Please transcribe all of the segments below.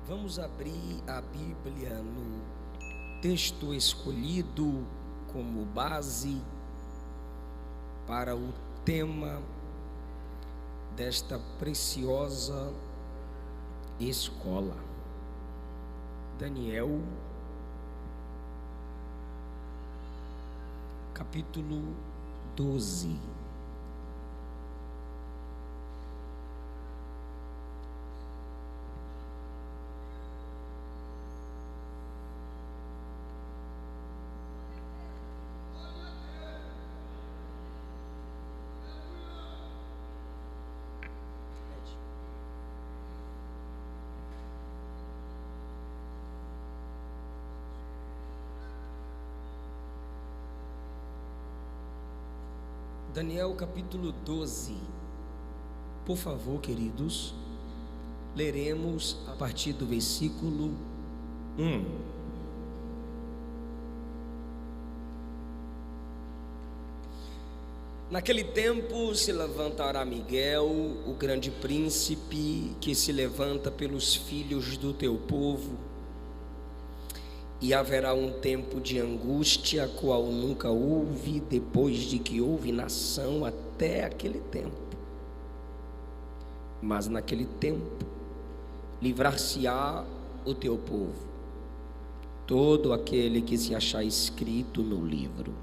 Vamos abrir a Bíblia no texto escolhido como base para o tema desta preciosa escola. Daniel, capítulo 12. Daniel capítulo 12. Por favor, queridos, leremos a partir do versículo 1. Naquele tempo se levantará Miguel, o grande príncipe, que se levanta pelos filhos do teu povo, e haverá um tempo de angústia, qual nunca houve, depois de que houve nação até aquele tempo. Mas naquele tempo livrar-se-á o teu povo, todo aquele que se achar escrito no livro.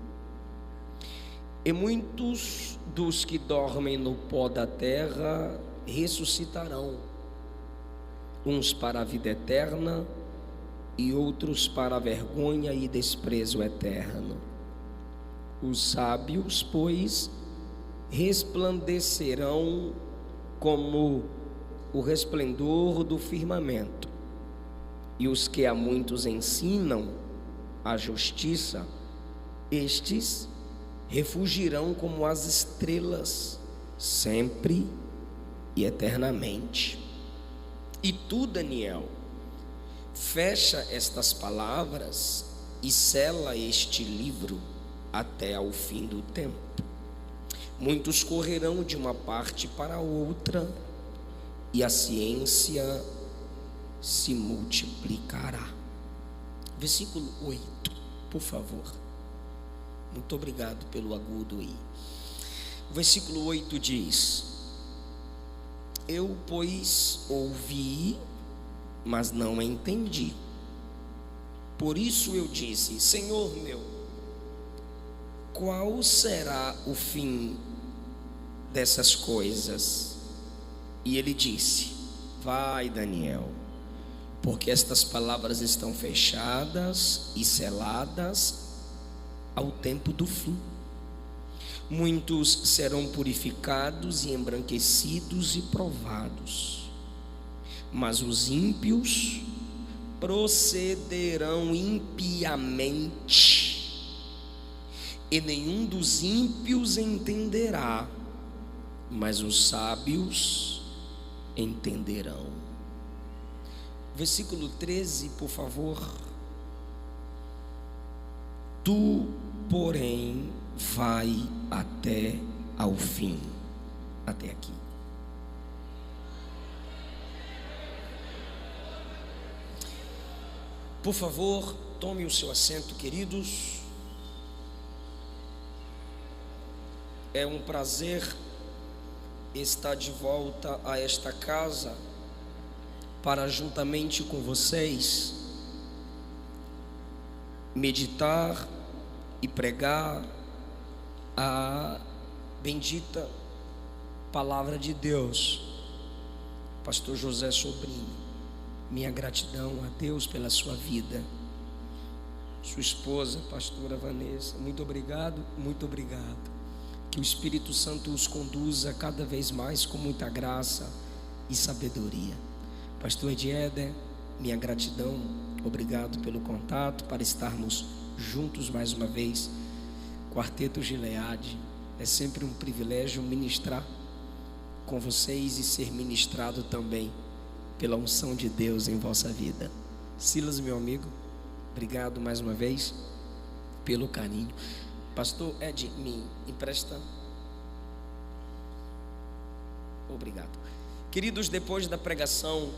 E muitos dos que dormem no pó da terra ressuscitarão, uns para a vida eterna, e outros para a vergonha e desprezo eterno. Os sábios, pois, resplandecerão como o resplendor do firmamento, e os que a muitos ensinam a justiça, estes refugirão como as estrelas, sempre e eternamente. E tu, Daniel, fecha estas palavras e sela este livro até ao fim do tempo. Muitos correrão de uma parte para a outra, e a ciência se multiplicará. Versículo 8, por favor. Muito obrigado pelo agudo aí. O versículo 8 diz: Eu, pois, ouvi, mas não entendi. Por isso eu disse: Senhor meu, qual será o fim dessas coisas? E ele disse: Vai, Daniel, porque estas palavras estão fechadas e seladas ao tempo do fim. Muitos serão purificados e embranquecidos e provados, mas os ímpios procederão impiamente, e nenhum dos ímpios entenderá, mas os sábios entenderão. Versículo 13, por favor. Tu, porém, vai até ao fim. Até aqui. Por favor, tome o seu assento, queridos. É um prazer estar de volta a esta casa para, juntamente com vocês, meditar e pregar a bendita palavra de Deus. Pastor José Sobrinho, minha gratidão a Deus pela sua vida. Sua esposa, pastora Vanessa, muito obrigado, muito obrigado. Que o Espírito Santo os conduza cada vez mais com muita graça e sabedoria. Pastor Edieder, minha gratidão, obrigado pelo contato, para estarmos juntos mais uma vez. Quarteto Gileade, é sempre um privilégio ministrar com vocês e ser ministrado também pela unção de Deus em vossa vida. Silas, meu amigo, obrigado mais uma vez pelo carinho. Pastor Ed, me empresta. Obrigado. Queridos, depois da pregação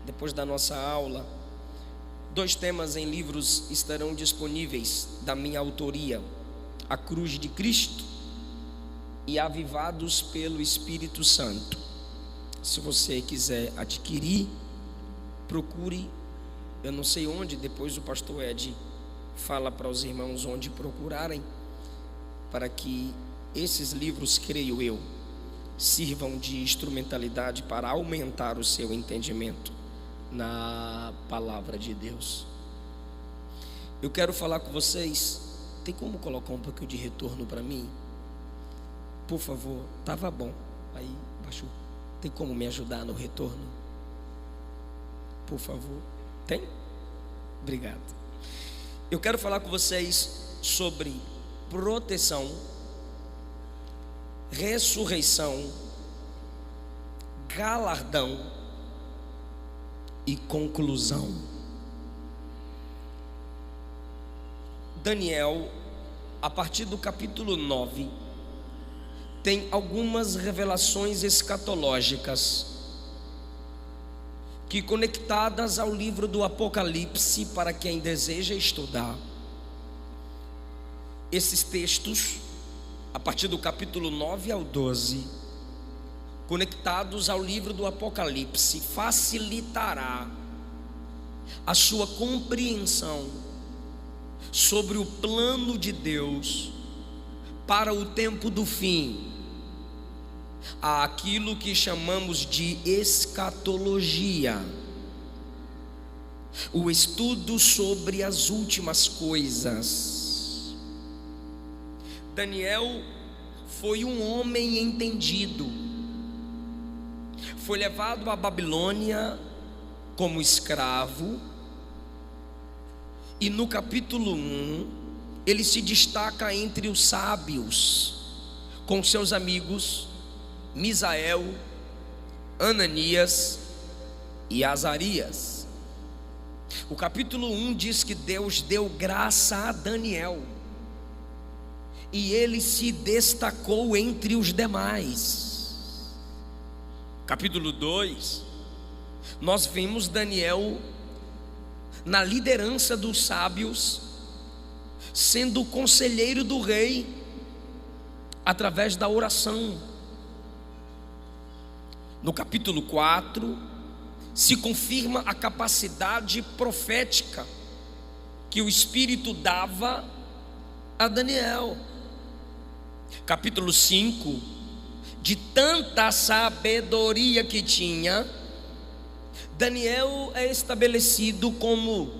depois da nossa aula, 2 temas em livros estarão disponíveis da minha autoria: A Cruz de Cristo e Avivados pelo Espírito Santo. Se você quiser adquirir, procure. Eu não sei onde, depois o pastor Ed fala para os irmãos onde procurarem, para que esses livros, creio eu, sirvam de instrumentalidade para aumentar o seu entendimento na palavra de Deus. Eu quero falar com vocês. Tem como colocar um pouquinho de retorno para mim? Por favor. Tava bom. Aí baixou. Tem como me ajudar no retorno? Por favor. Tem? Obrigado. Eu quero falar com vocês sobre proteção, ressurreição, galardão e conclusão. Daniel, a partir do capítulo 9, tem algumas revelações escatológicas que, conectadas ao livro do Apocalipse, para quem deseja estudar esses textos, a partir do capítulo 9 ao 12, conectados ao livro do Apocalipse, facilitará a sua compreensão sobre o plano de Deus para o tempo do fim, aquilo que chamamos de escatologia, o estudo sobre as últimas coisas. Daniel foi um homem entendido, foi levado à Babilônia como escravo, e no capítulo 1 ele se destaca entre os sábios, com seus amigos Misael, Ananias e Azarias. O capítulo 1 diz que Deus deu graça a Daniel e ele se destacou entre os demais. Capítulo 2, nós vimos Daniel na liderança dos sábios, sendo o conselheiro do rei através da oração. No capítulo 4, se confirma a capacidade profética que o Espírito dava a Daniel. Capítulo 5, de tanta sabedoria que tinha, Daniel é estabelecido como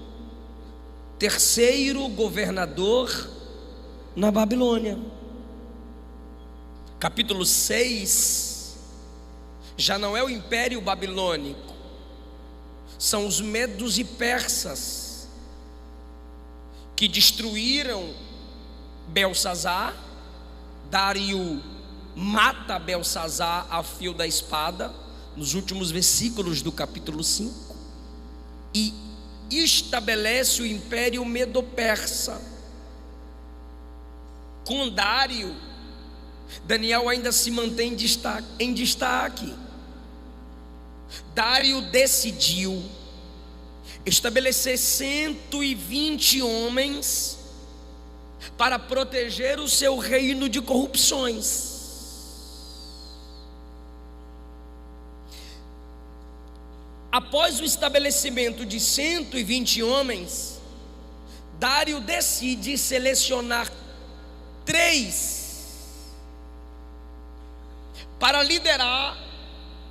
terceiro governador na Babilônia. Capítulo 6, já não é o Império Babilônico, são os medos e persas que destruíram Belsazar. Dário mata Belsazar a fio da espada, nos últimos versículos do capítulo 5, e estabelece o Império Medo-Persa. Com Dário, Daniel ainda se mantém em destaque. Dário decidiu estabelecer 120 homens para proteger o seu reino de corrupções. Após o estabelecimento de 120 homens, Dário decide selecionar 3 para liderar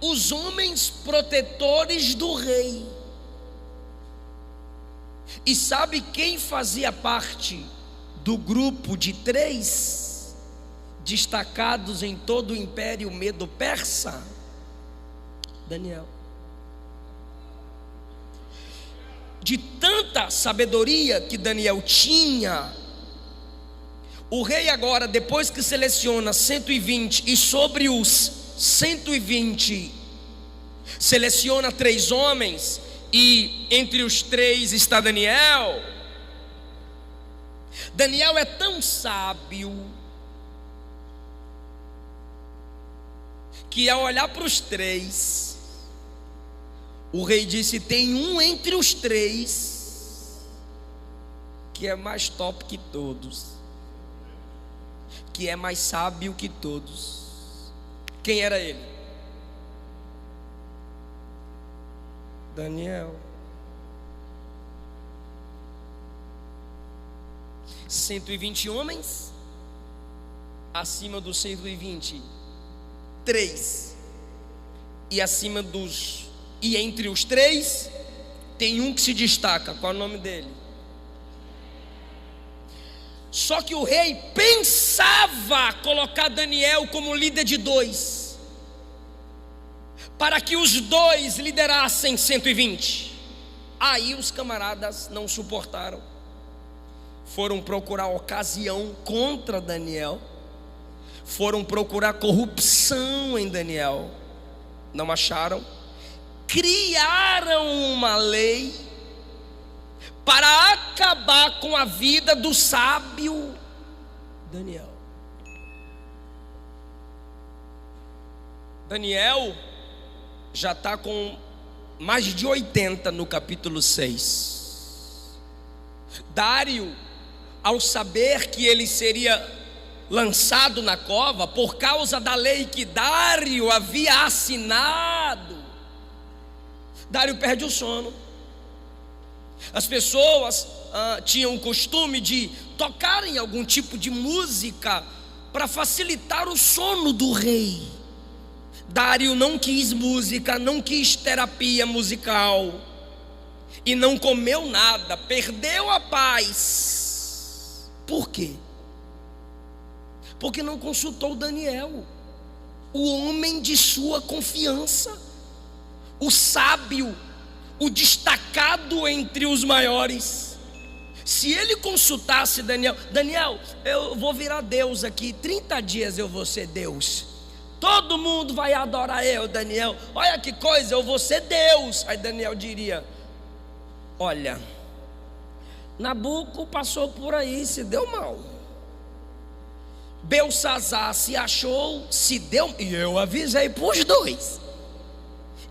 os homens protetores do rei. E sabe quem fazia parte do grupo de 3 destacados em todo o Império Medo-Persa? Daniel. De tanta sabedoria que Daniel tinha, o rei agora, depois que seleciona 120, e sobre os 120 seleciona 3 homens, e entre os 3 está Daniel. Daniel é tão sábio que, ao olhar para os 3, o rei disse: tem um entre os três que é mais top que todos, que é mais sábio que todos. Quem era ele? Daniel. 120 homens, acima dos 120, 3. E acima dos, e entre os 3, tem um que se destaca. Qual é o nome dele? Só que o rei pensava colocar Daniel como líder de 2, para que os 2 liderassem 120. Aí os camaradas não suportaram, foram procurar ocasião contra Daniel, foram procurar corrupção em Daniel, não acharam, criaram uma lei para acabar com a vida do sábio Daniel. Daniel já está com mais de 80 no capítulo 6. Dário, ao saber que ele seria lançado na cova por causa da lei que Dário havia assinado, Dário perde o sono. As pessoas tinham o costume de tocarem algum tipo de música para facilitar o sono do rei. Dário não quis música, não quis terapia musical, e não comeu nada, perdeu a paz. Por quê? Porque não consultou Daniel, o homem de sua confiança, o sábio, o destacado entre os maiores. Se ele consultasse Daniel: Daniel, eu vou virar Deus aqui, 30 dias eu vou ser Deus, todo mundo vai adorar eu, Daniel, olha que coisa, eu vou ser Deus. Aí Daniel diria: olha, Nabuco passou por aí, se deu mal, Belsazar se achou, se deu, e eu avisei para os 2,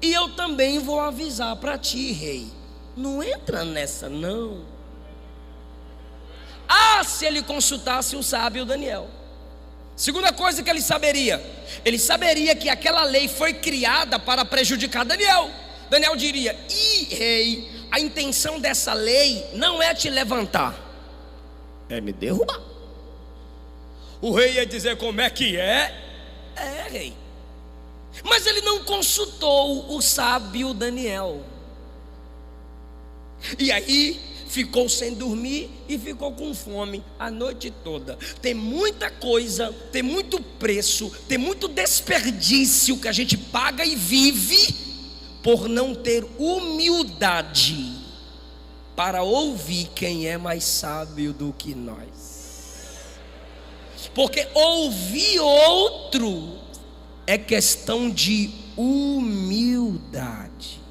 e eu também vou avisar para ti, rei, não entra nessa não. Se ele consultasse o sábio Daniel. Segunda coisa que ele saberia que aquela lei foi criada para prejudicar Daniel. Daniel diria: rei, a intenção dessa lei não é te levantar, é me derrubar. O rei ia dizer: como é que é? Rei. Mas ele não consultou o sábio Daniel, e aí ficou sem dormir e ficou com fome a noite toda. Tem muita coisa, tem muito preço, tem muito desperdício que a gente paga e vive por não ter humildade para ouvir quem é mais sábio do que nós. Porque ouvir outro é questão de humildade.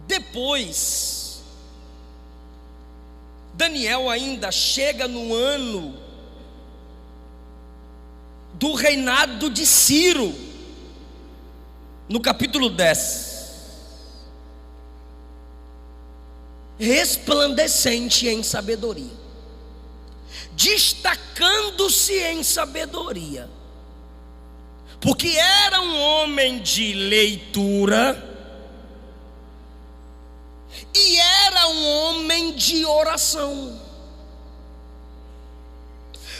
Depois, Daniel ainda chega no ano do reinado de Ciro, no capítulo 10. Resplandecente em sabedoria, destacando-se em sabedoria, porque era um homem de leitura e era um homem de oração.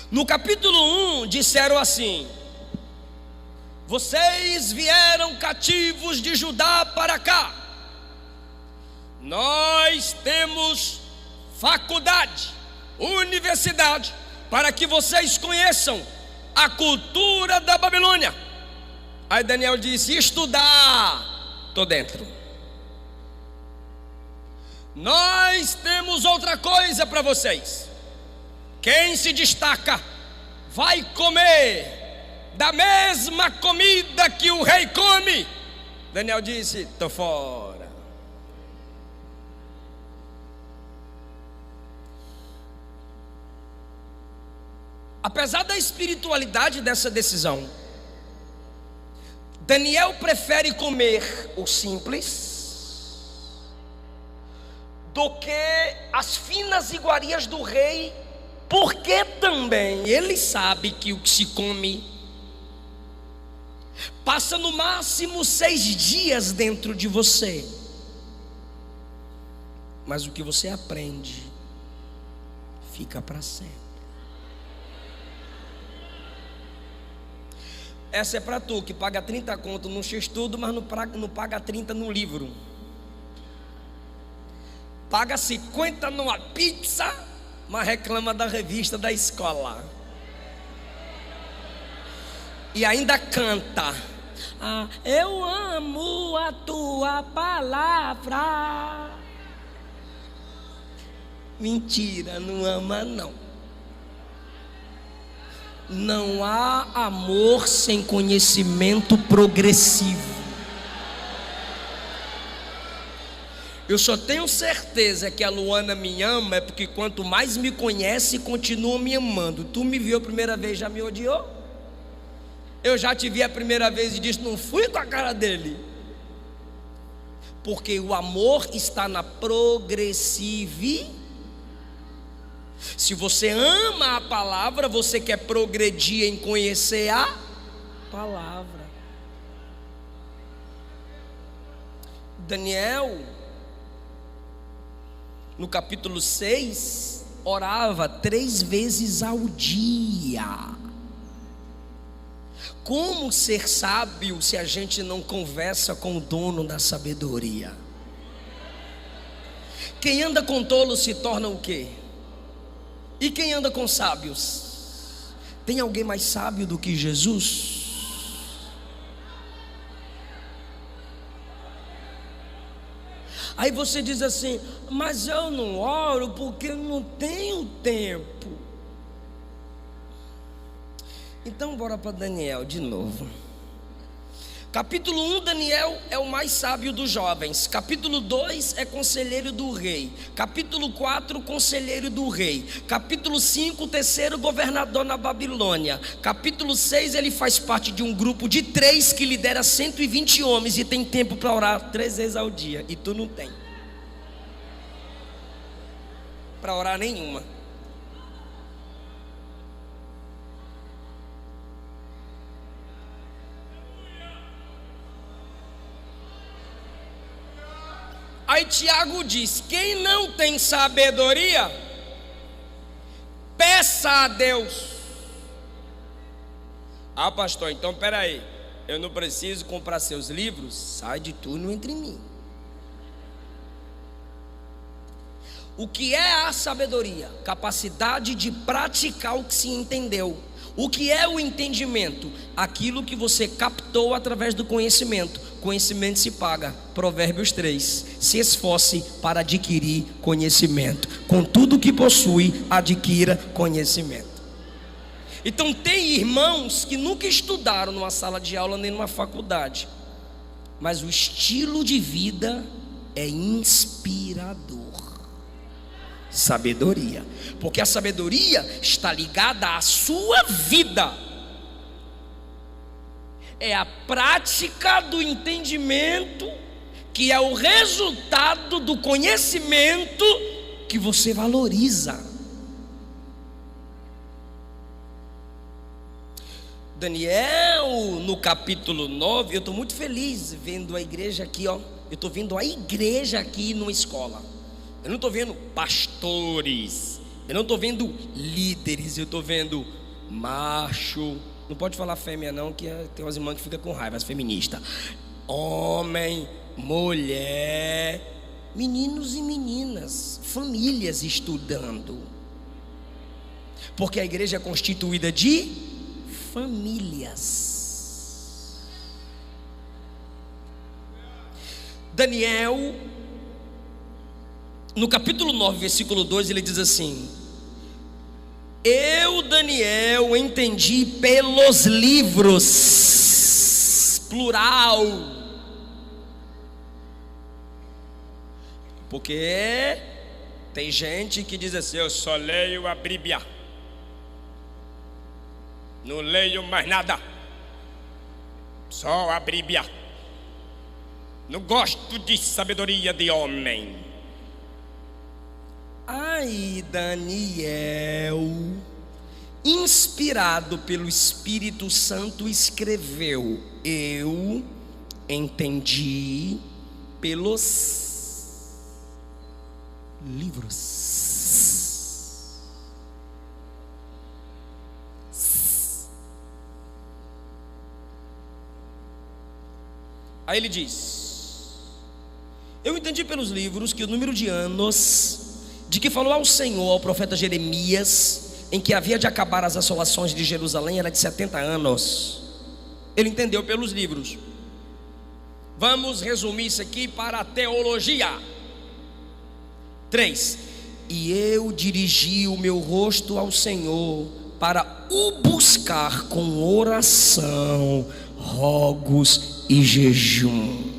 No capítulo 1 disseram assim: vocês vieram cativos de Judá para cá, nós temos faculdade, universidade, para que vocês conheçam a cultura da Babilônia. Aí Daniel disse: estudar, estou dentro. Nós temos outra coisa para vocês. Quem se destaca vai comer da mesma comida que o rei come. Daniel disse: estou fora. Apesar da espiritualidade dessa decisão, Daniel prefere comer o simples do que as finas iguarias do rei, porque também ele sabe que o que se come passa no máximo 6 dias dentro de você, mas o que você aprende fica para sempre. Essa é para tu que paga 30 conto num x-tudo, mas não paga 30 no livro. Paga 50 numa pizza, mas reclama da revista da escola. E ainda canta: ah, eu amo a tua palavra. Mentira, não ama não. Não há amor sem conhecimento progressivo. Eu só tenho certeza que a Luana me ama é porque quanto mais me conhece, continua me amando. Tu me viu a primeira vez, já me odiou? Eu já te vi a primeira vez e disse, não fui com a cara dele. Porque o amor está na progressividade. Se você ama a palavra, você quer progredir em conhecer a palavra. Daniel, no capítulo 6, orava 3 vezes ao dia. Como ser sábio se a gente não conversa com o dono da sabedoria? Quem anda com tolos se torna o quê? E quem anda com sábios? Tem alguém mais sábio do que Jesus? Aí você diz assim, mas eu não oro porque eu não tenho tempo. Então bora para Daniel de novo. Capítulo 1, Daniel é o mais sábio dos jovens. Capítulo 2 é conselheiro do rei. Capítulo 4, conselheiro do rei. Capítulo 5, terceiro governador na Babilônia. Capítulo 6, ele faz parte de um grupo de 3 que lidera 120 homens e tem tempo para orar 3 vezes ao dia. E tu não tem para orar nenhuma. Aí Tiago diz, quem não tem sabedoria, peça a Deus. Ah, pastor, então peraí, eu não preciso comprar seus livros? Sai de tu, não entre em mim. O que é a sabedoria? Capacidade de praticar o que se entendeu. O que é o entendimento? Aquilo que você captou através do conhecimento. Conhecimento se paga. Provérbios 3. Se esforce para adquirir conhecimento. Com tudo que possui, adquira conhecimento. Então tem irmãos que nunca estudaram numa sala de aula nem numa faculdade, mas o estilo de vida é inspirador. Sabedoria, porque a sabedoria está ligada à sua vida. É a prática do entendimento que é o resultado do conhecimento que você valoriza. Daniel, no capítulo 9, eu estou muito feliz vendo a igreja aqui, ó. Eu estou vendo a igreja aqui numa escola. Eu não estou vendo pastores, eu não estou vendo líderes, eu estou vendo macho. Não pode falar fêmea não, que tem umas irmãs que ficam com raiva, as feministas. Homem, mulher, meninos e meninas, famílias estudando. Porque a igreja é constituída de famílias. Daniel, no capítulo 9, versículo 2, ele diz assim: eu, Daniel, entendi pelos livros, plural, porque tem gente que diz assim, eu só leio a Bíblia. Não leio mais nada, só a Bíblia. Não gosto de sabedoria de homem. Aí Daniel, inspirado pelo Espírito Santo, escreveu: eu entendi pelos livros. Aí ele diz: eu entendi pelos livros que o número de anos de que falou ao Senhor, ao profeta Jeremias, em que havia de acabar as assolações de Jerusalém, era de 70 anos. Ele entendeu pelos livros. Vamos resumir isso aqui para a teologia. 3. E eu dirigi o meu rosto ao Senhor para o buscar com oração, rogos e jejum.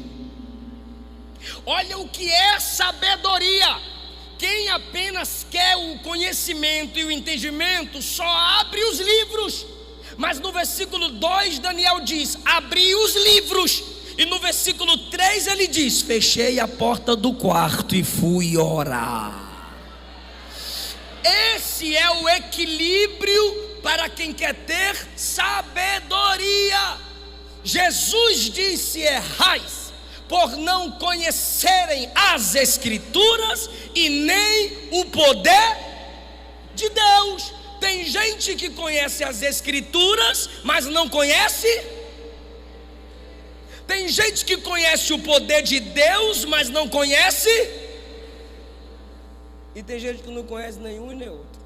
Olha o que é sabedoria. Quem apenas quer o conhecimento e o entendimento só abre os livros. Mas no versículo 2 Daniel diz: abri os livros. E no versículo 3 ele diz: fechei a porta do quarto e fui orar. Esse é o equilíbrio para quem quer ter sabedoria. Jesus disse: errais por não conhecerem as Escrituras e nem o poder de Deus. Tem gente que conhece as Escrituras, mas não conhece. Tem gente que conhece o poder de Deus, mas não conhece. E tem gente que não conhece nenhum e nem outro.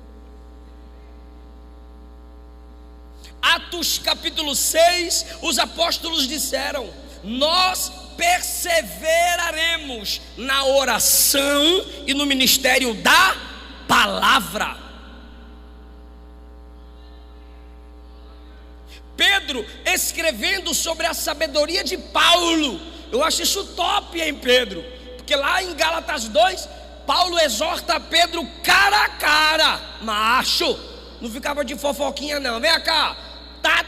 Atos capítulo 6, os apóstolos disseram: nós perseveraremos na oração e no ministério da palavra. Pedro escrevendo sobre a sabedoria de Paulo, eu acho isso top, hein, Pedro? Porque lá em Gálatas 2, Paulo exorta Pedro cara a cara, macho, não ficava de fofoquinha não, vem cá, tá.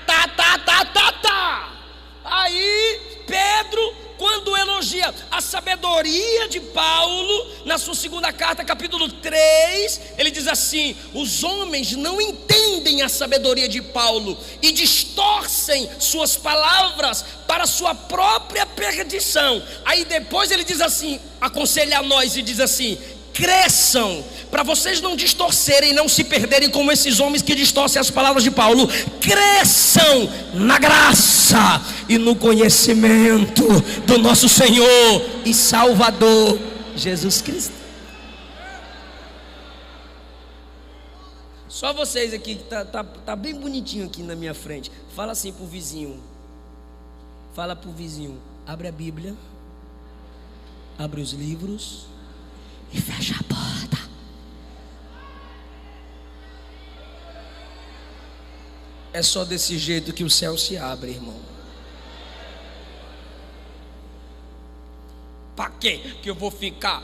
Aí Pedro, quando elogia a sabedoria de Paulo, na sua segunda carta, capítulo 3, ele diz assim: os homens não entendem a sabedoria de Paulo e distorcem suas palavras para sua própria perdição. Aí depois ele diz assim, aconselha a nós e diz assim: cresçam, para vocês não distorcerem, não se perderem como esses homens que distorcem as palavras de Paulo. Cresçam na graça e no conhecimento do nosso Senhor e Salvador Jesus Cristo. Só vocês aqui que tá bem bonitinho aqui na minha frente. Fala assim pro vizinho. Fala pro vizinho: abre a Bíblia, abre os livros e fecha a porta. É só desse jeito que o céu se abre, irmão. Para quê que eu vou ficar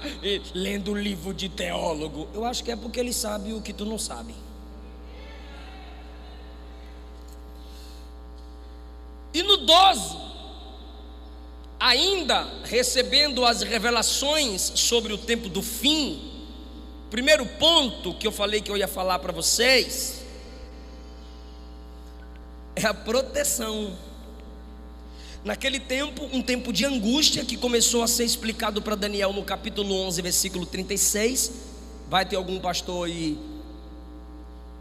lendo livro de teólogo? Eu acho que é porque ele sabe o que tu não sabe. E no 12, ainda recebendo as revelações sobre o tempo do fim, primeiro ponto que eu falei que eu ia falar para vocês é a proteção. Naquele tempo, um tempo de angústia que começou a ser explicado para Daniel no capítulo 11, versículo 36. Vai ter algum pastor aí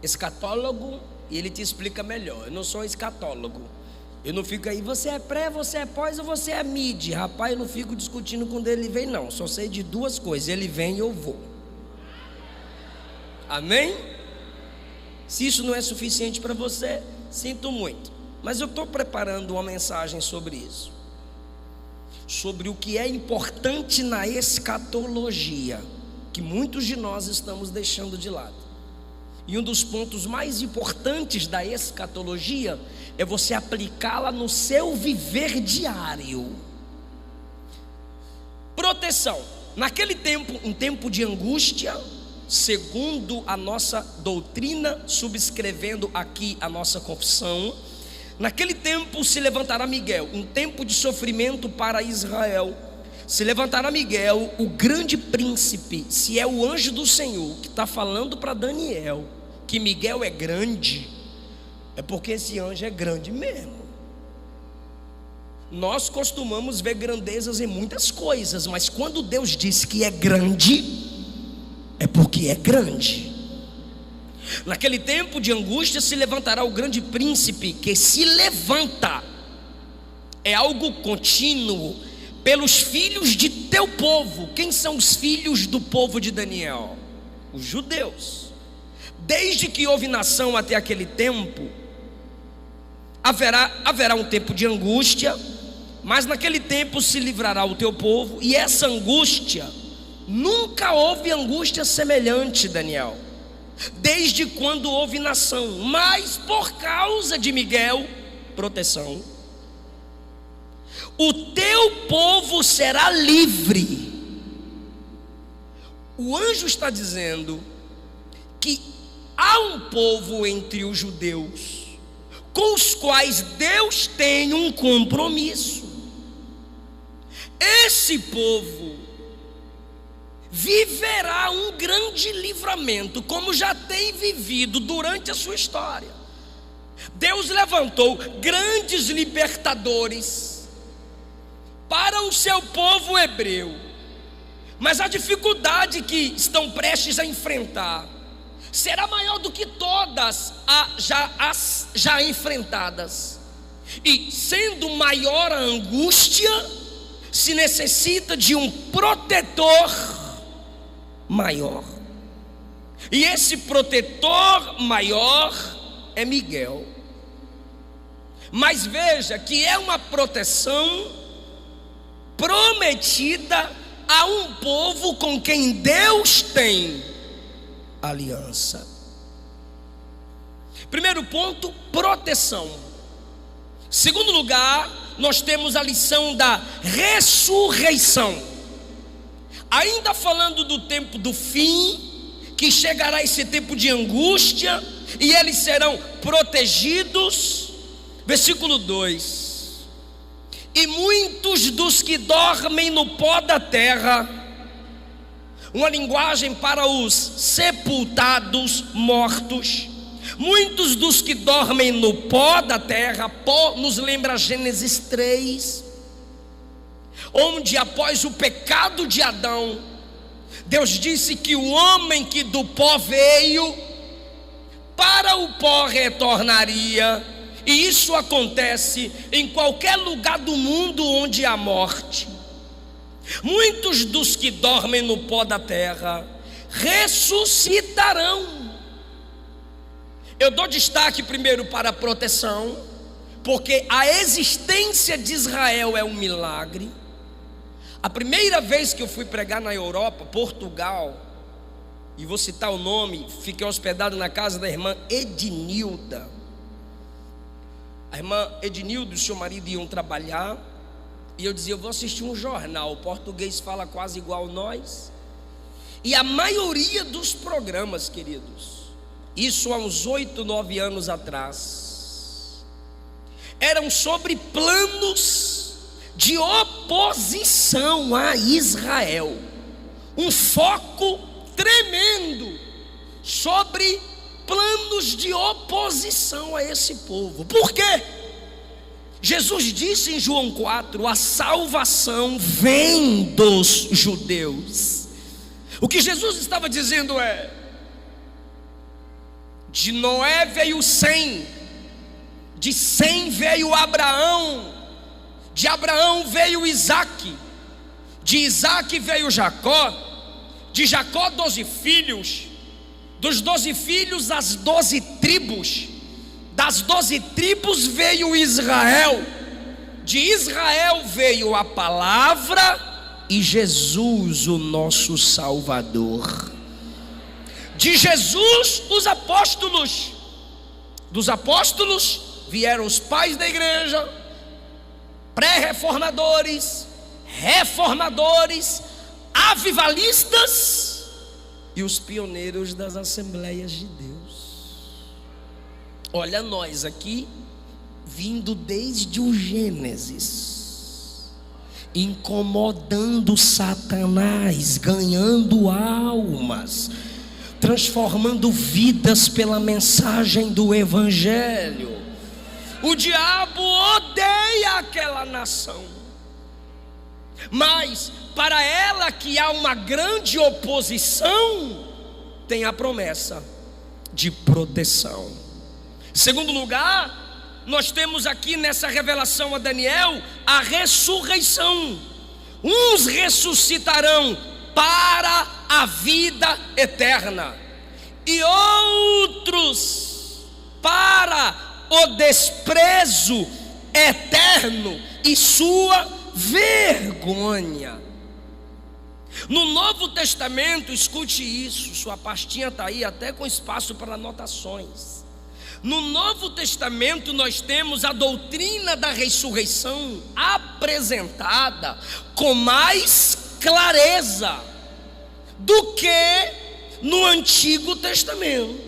escatólogo e ele te explica melhor. Eu não sou escatólogo. Eu não fico aí, você é pré, você é pós ou você é mid. Rapaz, eu não fico discutindo quando ele vem não. Só sei de duas coisas: ele vem e eu vou. Amém? Se isso não é suficiente para você, sinto muito. Mas eu estou preparando uma mensagem sobre isso, sobre o que é importante na escatologia, que muitos de nós estamos deixando de lado. E um dos pontos mais importantes da escatologia é você aplicá-la no seu viver diário. Proteção. Naquele tempo, um tempo de angústia, segundo a nossa doutrina, subscrevendo aqui a nossa confissão, naquele tempo se levantará Miguel, um tempo de sofrimento para Israel. Se levantará Miguel, o grande príncipe. Se é o anjo do Senhor que está falando para Daniel que Miguel é grande, é porque esse anjo é grande mesmo. Nós costumamos ver grandezas em muitas coisas, mas quando Deus diz que é grande, é porque é grande. Naquele tempo de angústia se levantará o grande príncipe, que se levanta, é algo contínuo, pelos filhos de teu povo. Quem são os filhos do povo de Daniel? Os judeus. Desde que houve nação até aquele tempo, haverá um tempo de angústia, mas naquele tempo se livrará o teu povo. E essa angústia, nunca houve angústia semelhante, Daniel, desde quando houve nação. Mas por causa de Miguel, proteção, o teu povo será livre. O anjo está dizendo que há um povo entre os judeus com os quais Deus tem um compromisso. Esse povo viverá um grande livramento, como já tem vivido durante a sua história. Deus levantou grandes libertadores para o seu povo hebreu, mas a dificuldade que estão prestes a enfrentar será maior do que todas as já enfrentadas. E sendo maior a angústia, se necessita de um protetor maior. E esse protetor maior é Miguel. Mas veja que é uma proteção prometida a um povo com quem Deus tem aliança. Primeiro ponto, proteção. Segundo lugar, nós temos a lição da ressurreição. Ainda falando do tempo do fim, que chegará esse tempo de angústia, e eles serão protegidos. Versículo 2: e muitos dos que dormem no pó da terra, uma linguagem para os sepultados, mortos. Muitos dos que dormem no pó da terra, pó nos lembra Gênesis 3, onde após o pecado de Adão, Deus disse que o homem que do pó veio, para o pó retornaria. E isso acontece em qualquer lugar do mundo onde há morte. Muitos dos que dormem no pó da terra ressuscitarão. Eu dou destaque primeiro para a proteção, porque a existência de Israel é um milagre. A primeira vez que eu fui pregar na Europa, Portugal, e vou citar o nome, fiquei hospedado na casa da irmã Ednilda. A irmã Ednilda e o seu marido iam trabalhar, e eu dizia: eu vou assistir um jornal, o português fala quase igual nós. E a maioria dos programas, queridos, isso há uns 8, 9 anos atrás, eram sobre planos de oposição a Israel. Um foco tremendo sobre planos de oposição a esse povo. Por quê? Jesus disse em João 4: a salvação vem dos judeus. O que Jesus estava dizendo é: de Noé veio Sem, de Sem veio Abraão, de Abraão veio Isaque, de Isaque veio Jacó, de Jacó 12 filhos, dos 12 filhos as 12 tribos, das 12 tribos veio Israel, de Israel veio a palavra e Jesus, o nosso Salvador. De Jesus, os apóstolos, dos apóstolos vieram os pais da igreja, pré-reformadores, reformadores, avivalistas, e os pioneiros das Assembleias de Deus. Olha nós aqui, vindo desde o Gênesis, incomodando Satanás, ganhando almas, transformando vidas pela mensagem do Evangelho. O diabo odeia aquela nação, mas para ela que há uma grande oposição, tem a promessa de proteção. Em segundo lugar, nós temos aqui nessa revelação a Daniel a ressurreição. Uns ressuscitarão para a vida eterna, e outros para o desprezo eterno e sua vergonha. No Novo Testamento, escute isso, sua pastinha está aí até com espaço para anotações. No Novo Testamento nós temos a doutrina da ressurreição apresentada com mais clareza do que no Antigo Testamento.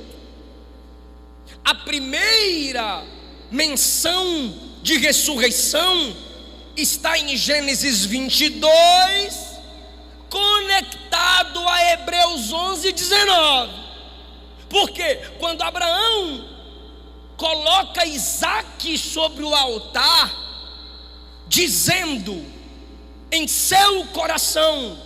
A primeira menção de ressurreição está em Gênesis 22, conectado a Hebreus 11:19. Porque quando Abraão coloca Isaque sobre o altar, dizendo em seu coração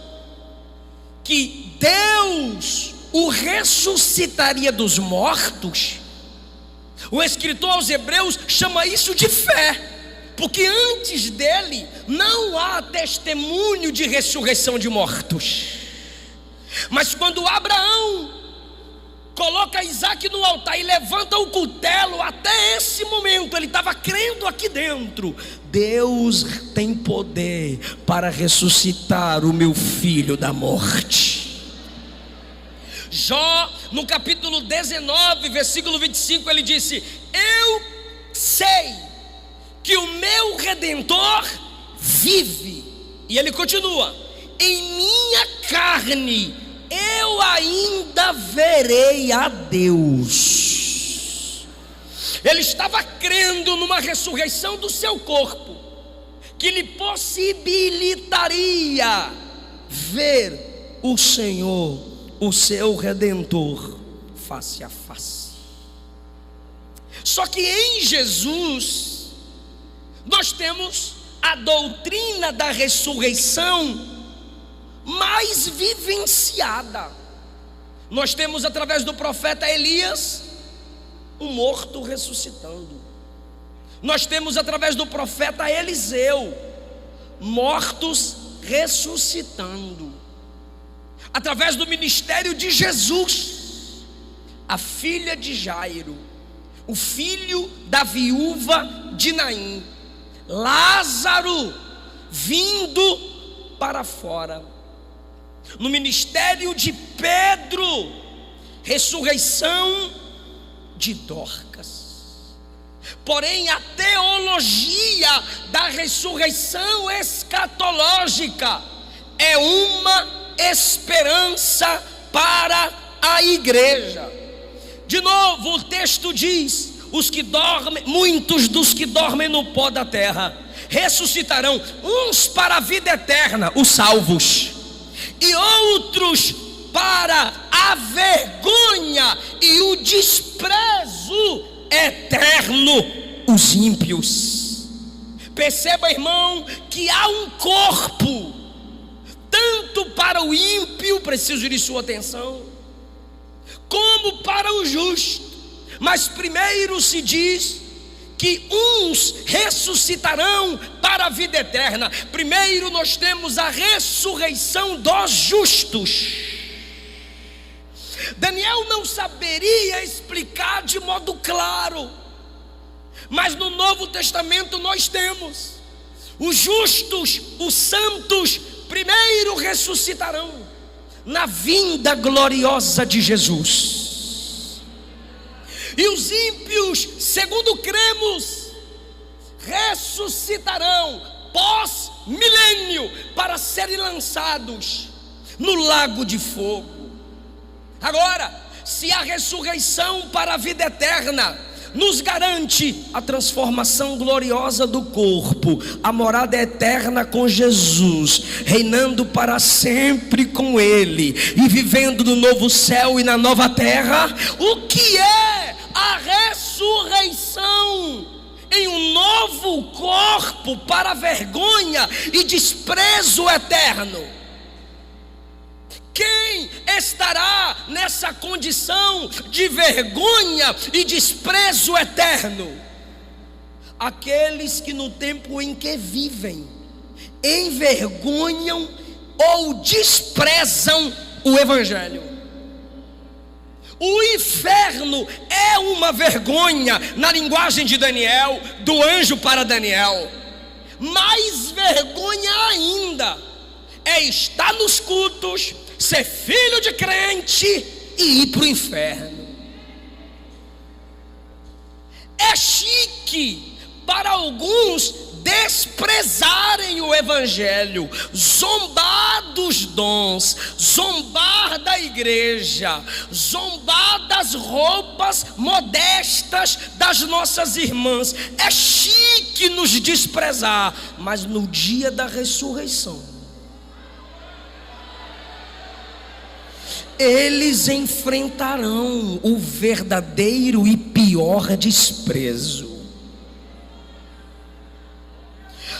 que Deus o ressuscitaria dos mortos, o escritor aos Hebreus chama isso de fé, porque antes dele não há testemunho de ressurreição de mortos. Mas quando Abraão coloca Isaque no altar e levanta o cutelo, até esse momento ele estava crendo aqui dentro: Deus tem poder para ressuscitar o meu filho da morte. Jó, no capítulo 19, versículo 25, ele disse: eu sei que o meu Redentor vive. E ele continua: em minha carne eu ainda verei a Deus. Ele estava crendo numa ressurreição do seu corpo, que lhe possibilitaria ver o Senhor, o seu Redentor, face a face. Só que em Jesus nós temos a doutrina da ressurreição mais vivenciada. Nós temos através do profeta Elias um morto ressuscitando. Nós temos através do profeta Eliseu mortos ressuscitando. Através do ministério de Jesus, a filha de Jairo, o filho da viúva de Naim, Lázaro vindo para fora. No ministério de Pedro, ressurreição de Dorcas. Porém, a teologia da ressurreição escatológica é uma esperança para a igreja. De novo, o texto diz: os que dormem, muitos dos que dormem no pó da terra ressuscitarão, uns para a vida eterna, os salvos, e outros para a vergonha e o desprezo eterno, os ímpios. Perceba, irmão, que há um corpo tanto para o ímpio, preciso de sua atenção, como para o justo. Mas primeiro se diz que uns ressuscitarão para a vida eterna. Primeiro nós temos a ressurreição dos justos. Daniel não saberia explicar de modo claro, mas no Novo Testamento nós temos os justos, os santos, primeiro ressuscitarão na vinda gloriosa de Jesus. E os ímpios, segundo cremos, ressuscitarão pós-milênio para serem lançados no lago de fogo. Agora, se a ressurreição para a vida eterna nos garante a transformação gloriosa do corpo, a morada eterna com Jesus, reinando para sempre com Ele e vivendo no novo céu e na nova terra, o que é a ressurreição em um novo corpo para vergonha e desprezo eterno? Quem estará nessa condição de vergonha e desprezo eterno? Aqueles que no tempo em que vivem envergonham ou desprezam o Evangelho. O inferno é uma vergonha, na linguagem de Daniel, do anjo para Daniel. Mais vergonha ainda é estar nos cultos, ser filho de crente e ir para o inferno. É chique para alguns desprezarem o Evangelho, zombar dos dons, zombar da igreja, zombar das roupas modestas das nossas irmãs. É chique nos desprezar, mas no dia da ressurreição eles enfrentarão o verdadeiro e pior desprezo.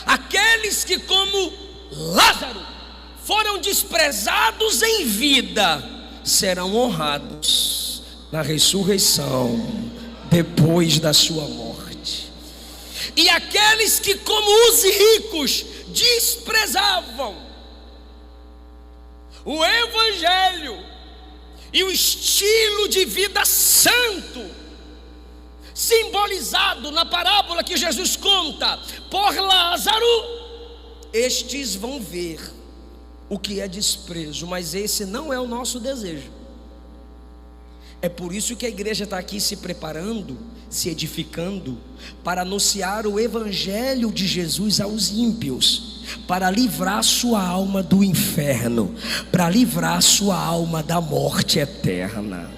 Aqueles que, como Lázaro, foram desprezados em vida, serão honrados na ressurreição, depois da sua morte. E aqueles que, como os ricos, desprezavam o Evangelho e o estilo de vida santo, simbolizado na parábola que Jesus conta por Lázaro, estes vão ver o que é desprezo, mas esse não é o nosso desejo. É por isso que a igreja está aqui se preparando, se edificando, para anunciar o Evangelho de Jesus aos ímpios, para livrar sua alma do inferno, para livrar sua alma da morte eterna.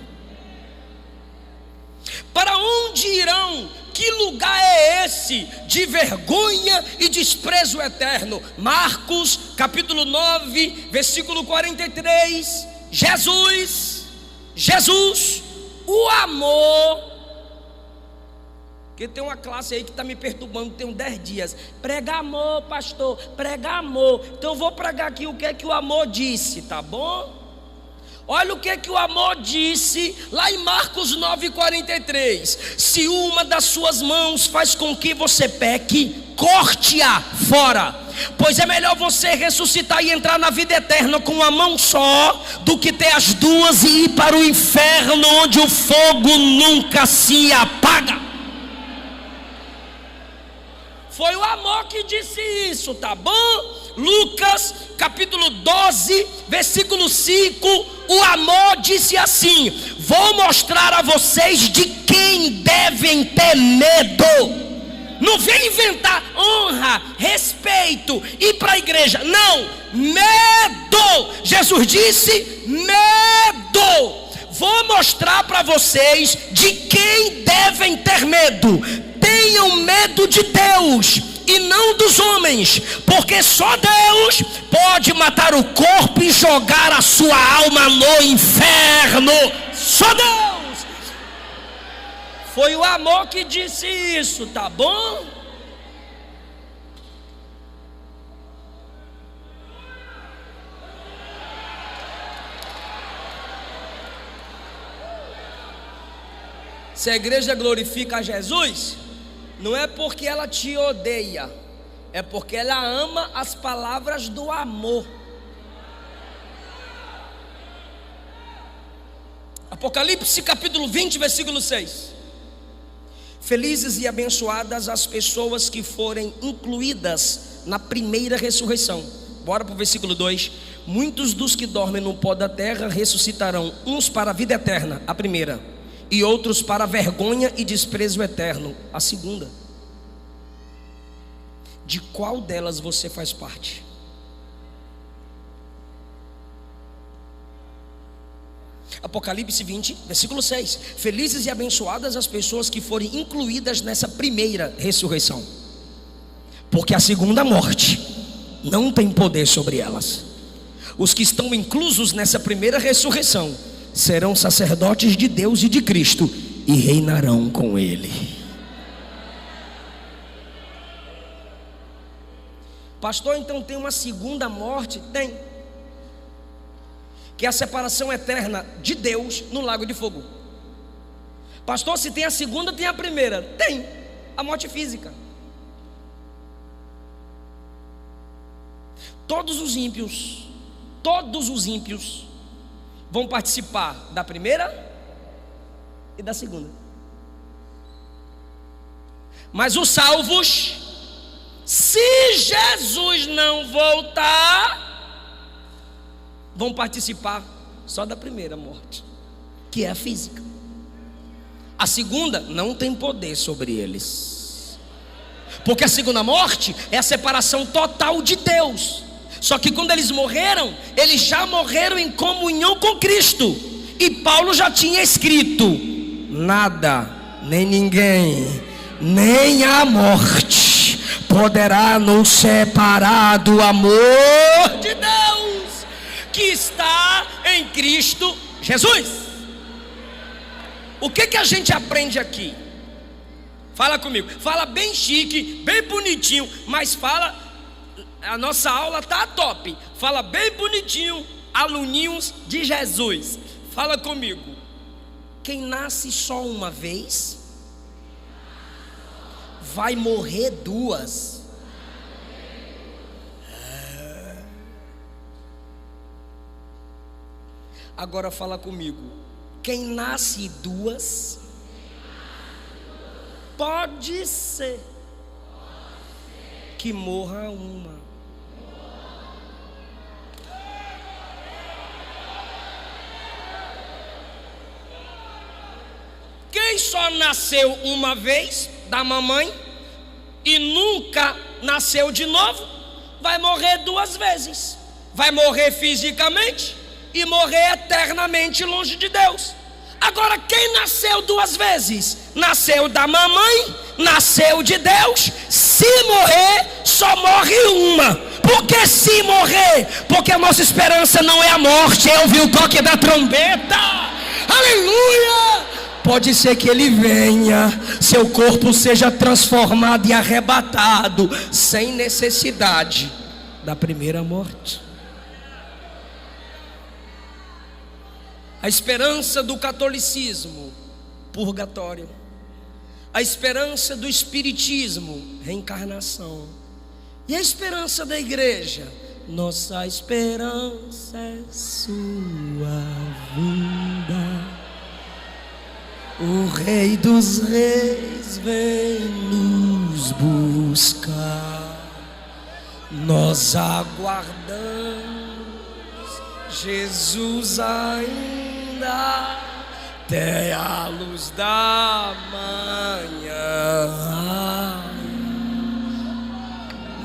Para onde irão? Que lugar é esse de vergonha e desprezo eterno? Marcos capítulo 9, versículo 43. Jesus, o amor. Porque tem uma classe aí que está me perturbando, tem uns 10 dias. Prega amor, pastor, prega amor. Então eu vou pregar aqui o que é que o amor disse, tá bom? Olha o que é que o amor disse lá em Marcos 9,43. Se uma das suas mãos faz com que você peque, corte-a fora, pois é melhor você ressuscitar e entrar na vida eterna com uma mão só, do que ter as duas e ir para o inferno, onde o fogo nunca se apaga. Foi o amor que disse isso, tá bom? Lucas capítulo 12, versículo 5. O amor disse assim: vou mostrar a vocês de quem devem ter medo. Não vem inventar honra, respeito, ir para a igreja. Não, medo. Jesus disse medo. Vou mostrar para vocês de quem devem ter medo. Tenham medo de Deus e não dos homens, porque só Deus pode matar o corpo e jogar a sua alma no inferno. Só Deus. Foi o amor que disse isso, tá bom? Se a igreja glorifica a Jesus, não é porque ela te odeia, é porque ela ama as palavras do amor. Apocalipse capítulo 20, versículo 6. Felizes e abençoadas as pessoas que forem incluídas na primeira ressurreição. Bora para o versículo 2. Muitos dos que dormem no pó da terra ressuscitarão, uns para a vida eterna, a primeira, e outros para a vergonha e desprezo eterno, a segunda. De qual delas você faz parte? Apocalipse 20, versículo 6. Felizes e abençoadas as pessoas que forem incluídas nessa primeira ressurreição, porque a segunda morte não tem poder sobre elas. Os que estão inclusos nessa primeira ressurreição serão sacerdotes de Deus e de Cristo e reinarão com Ele. Pastor, então tem uma segunda morte? Tem. Que é a separação eterna de Deus no lago de fogo. Pastor, se tem a segunda, tem a primeira? Tem. A morte física. Todos os ímpios vão participar da primeira e da segunda. Mas os salvos, se Jesus não voltar, vão participar só da primeira morte, que é a física. A segunda não tem poder sobre eles, porque a segunda morte é a separação total de Deus. Só que quando eles morreram, eles já morreram em comunhão com Cristo. E Paulo já tinha escrito: nada, nem ninguém, nem a morte poderá nos separar do amor de Deus que está em Cristo Jesus. O que a gente aprende aqui? Fala comigo, fala bem chique, bem bonitinho, mas fala, a nossa aula tá top. Fala bem bonitinho, aluninhos de Jesus. Fala comigo. Quem nasce só uma vez vai morrer duas. Agora fala comigo. Quem nasce duas, pode ser que morra uma. Quem só nasceu uma vez da mamãe e nunca nasceu de novo, vai morrer duas vezes. Vai morrer fisicamente e morrer eternamente longe de Deus. Agora, quem nasceu duas vezes, nasceu da mamãe, nasceu de Deus. Se morrer, só morre uma. Por que se morrer? Porque a nossa esperança não é a morte, é ouvir o toque da trombeta. Aleluia! Pode ser que ele venha, seu corpo seja transformado e arrebatado, sem necessidade da primeira morte. A esperança do catolicismo, purgatório. A esperança do espiritismo, reencarnação. E a esperança da igreja? Nossa esperança é sua vinda. O Rei dos Reis vem nos buscar. Nós aguardamos Jesus ainda até a luz da manhã.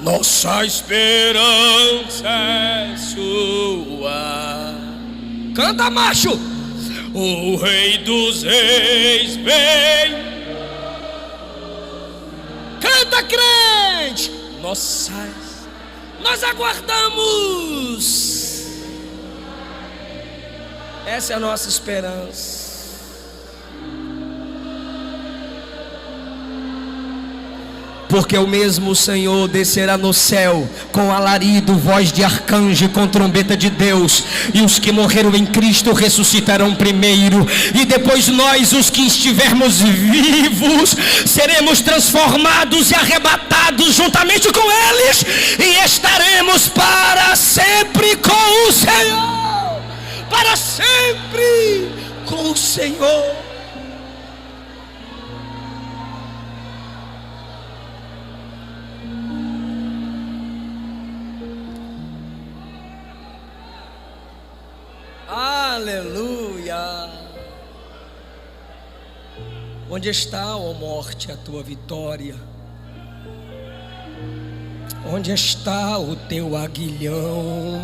Nossa esperança é sua. Canta, macho! O Rei dos Reis vem. Canta, crente! Nós aguardamos. Essa é a nossa esperança. Porque o mesmo Senhor descerá no céu com alarido, voz de arcanjo e com trombeta de Deus, e os que morreram em Cristo ressuscitarão primeiro, e depois nós, os que estivermos vivos, seremos transformados e arrebatados juntamente com eles, e estaremos para sempre com o Senhor. Para sempre com o Senhor. Aleluia. Onde está, ó morte, a tua vitória? Onde está o teu aguilhão?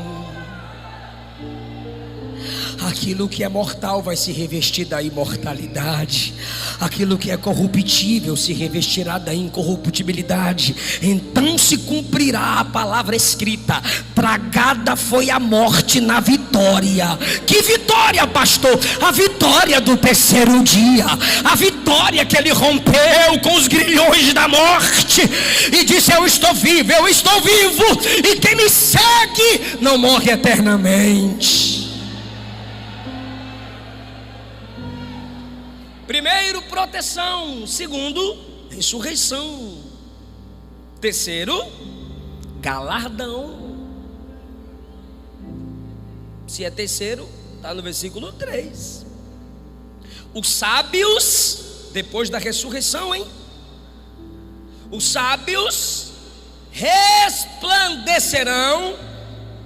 Aquilo que é mortal vai se revestir da imortalidade. Aquilo que é corruptível se revestirá da incorruptibilidade. Então se cumprirá a palavra escrita: tragada foi a morte na vitória. Que vitória, pastor? A vitória do terceiro dia. A vitória que ele rompeu com os grilhões da morte e disse: eu estou vivo, eu estou vivo, e quem me segue não morre eternamente. Primeiro, proteção. Segundo, ressurreição. Terceiro, galardão. Se é terceiro, está no versículo 3. Os sábios, depois da ressurreição, os sábios resplandecerão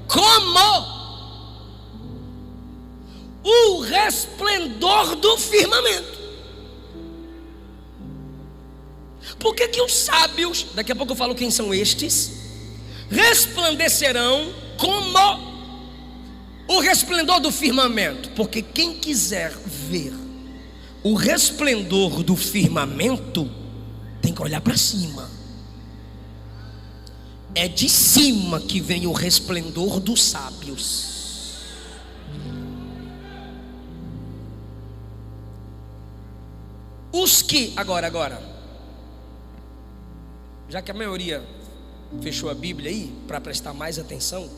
como o resplendor do firmamento. Por que que os sábios, daqui a pouco eu falo quem são estes, resplandecerão como o resplendor do firmamento? Porque quem quiser ver o resplendor do firmamento tem que olhar para cima. É de cima que vem o resplendor dos sábios. Os que, agora, já que a maioria fechou a Bíblia aí, para prestar mais atenção,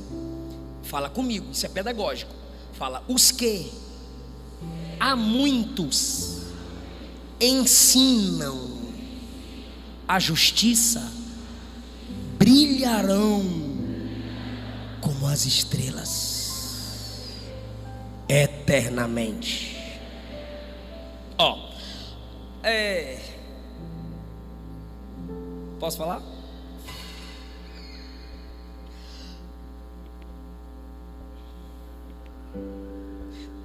fala comigo, isso é pedagógico. Fala: os que a muitos ensinam a justiça brilharão como as estrelas eternamente. Posso falar?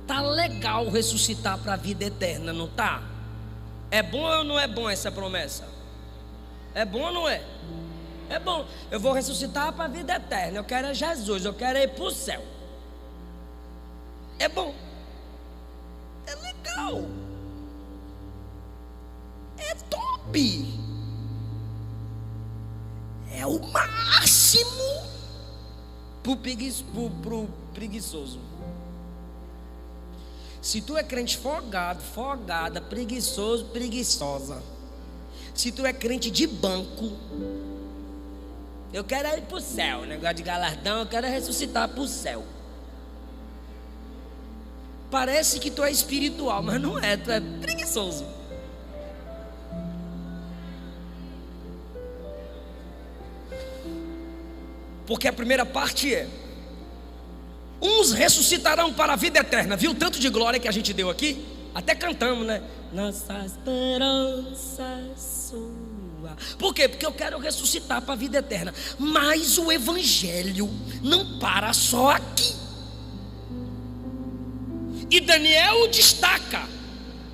Tá legal ressuscitar para a vida eterna, não tá? É bom ou não é bom essa promessa? É bom ou não é? É bom. Eu vou ressuscitar para a vida eterna. Eu quero Jesus, eu quero ir para o céu. É bom. É legal. É top. É o máximo pro preguiçoso. Se tu é crente folgado, folgada, preguiçoso, preguiçosa. Se tu é crente de banco, eu quero ir para o céu. Negócio de galardão, eu quero ressuscitar para o céu. Parece que tu é espiritual, mas não é, tu é preguiçoso. Porque a primeira parte é: uns ressuscitarão para a vida eterna. Viu o tanto de glória que a gente deu aqui? Até cantamos, né? Nossa esperança é sua. Por quê? Porque eu quero ressuscitar para a vida eterna. Mas o evangelho não para só aqui. E Daniel destaca,